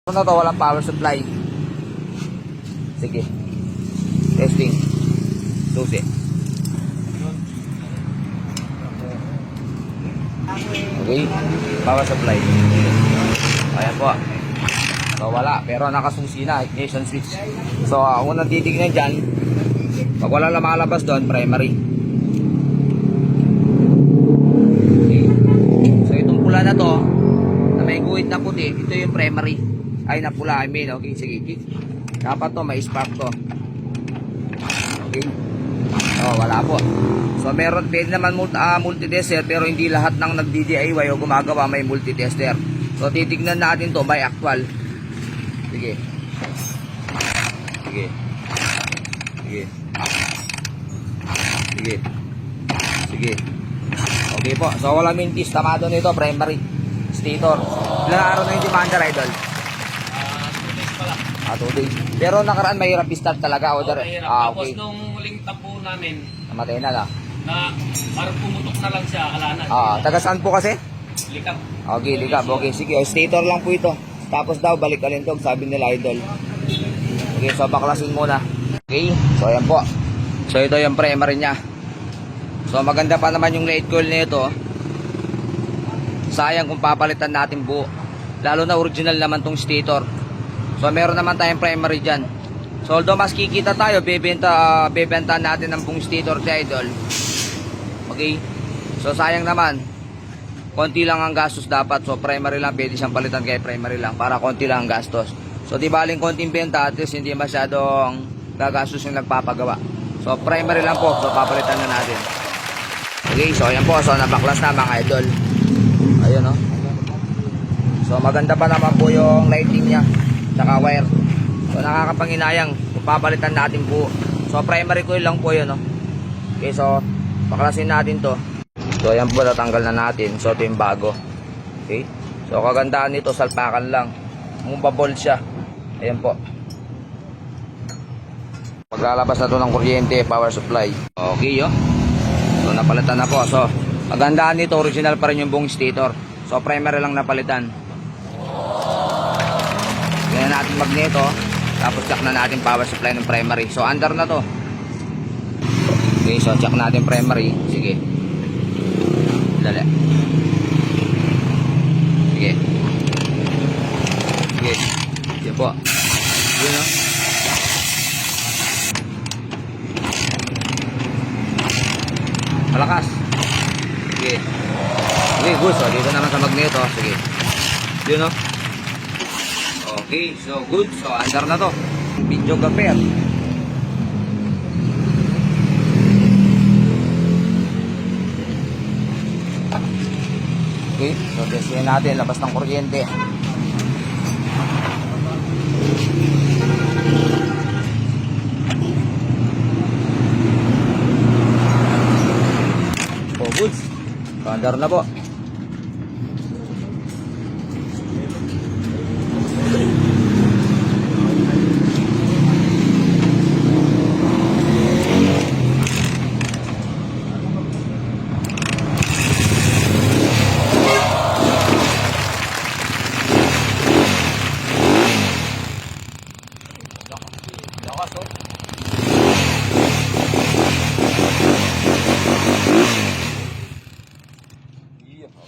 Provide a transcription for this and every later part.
Ano to, walang power supply. Sige. Testing. Susi. Okay. Power supply. Ayan po. So wala. Pero nakasusi na. Ignition switch. So unang titignan dyan. Pag wala lang makalabas doon, primary. Okay. So itong pula na to, na may guhit na puti, ito yung primary. Ay na pula, I mean. Okay, sige. Dapat to, may spark to. Okay. Oh, wala po. So meron, pwede naman multi-tester, pero hindi lahat ng nag-DIY o gumagawa may multi-tester. So titignan natin to by actual. Sige. Sige. Sige. Sige. Sige. Okay po. So wala mintis. Tamado nito, primary. Stator. Ilang araw na yung demanda, idol? 2 days pala. 2 days. Pero nakaraan mahirap i-start talaga. Oo, mahirap. Okay. Tapos nung huling tapo namin, Namatay na lang. na parang pumutok na lang siya, akala na. Taga saan po kasi? Likap. Okay, likap. Okay, sige. Stator lang po ito. Tapos daw, balik kalintog, sabi nila, idol. Okay, so baklasin muna. Okay, so ayan po. So ito yung primary niya. So maganda pa naman yung late coil nito. Sayang kung papalitan natin buo. Lalo na original naman tong stator. So meron naman tayong primary dyan. So although mas kikita tayo, bebenta natin ang buong stator kay idol. Okay. So sayang naman. Konti lang ang gastos dapat. So primary lang, pwede siyang palitan kay primary lang para konti lang ang gastos. So di baling konting benta, at least hindi masyadong gagastos yung nagpapagawa. So primary lang po. So papalitan na natin. Okay, so ayan po. So nabaklas na mga idol. Ayun o. So maganda pa naman po yung lighting niya. Tsaka wire. So nakakapanginayang kung papalitan natin po. So primary coil lang po yun o. Okay, so baklasin natin to. So ayan po, tatanggal na natin. So ito yung bago. Okay. So kagandahan nito, salpakan lang. Mumabol siya. Ayan po. Maglalabas na to ng kuryente, power supply. Okay yo. So napalitan na po. So kagandahan nito, original pa rin yung buong stator. So primary lang napalitan. Ganyan natin magneto. Tapos check na natin power supply ng primary. So under na to. Okay, so check natin primary. Sige. Dali. Sige. Sige. Sige po. Yun o. Malakas. Sige. Okay, good. So dito naman sa magneto. Sige. Yun o. Okay, so good. So under na to. Video gapper. Okay, so testin natin labas ng kuryente. Oh, good. So under na po.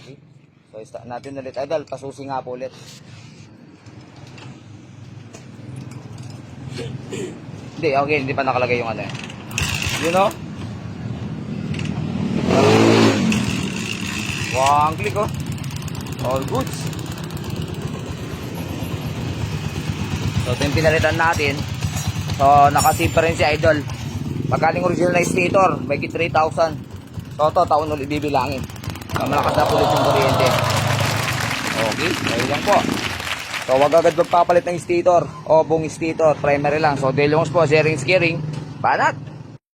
Okay. So start natin ulit, idol. Pasusi nga po ulit. Hindi, okay, hindi pa nakalagay yung ano eh. You know? One click oh. All goods. So ito yung pinalitan natin. So nakasave pa rin si idol. Pagkaling original na stator, may 3,000. So ito, taon ulit bibilangin. So malakas na ulit yung kuryente. Okay, ayun lang po. So wag agad magpapalit ng stator o buong stator, primary lang. So Delong's po, sharing, banat.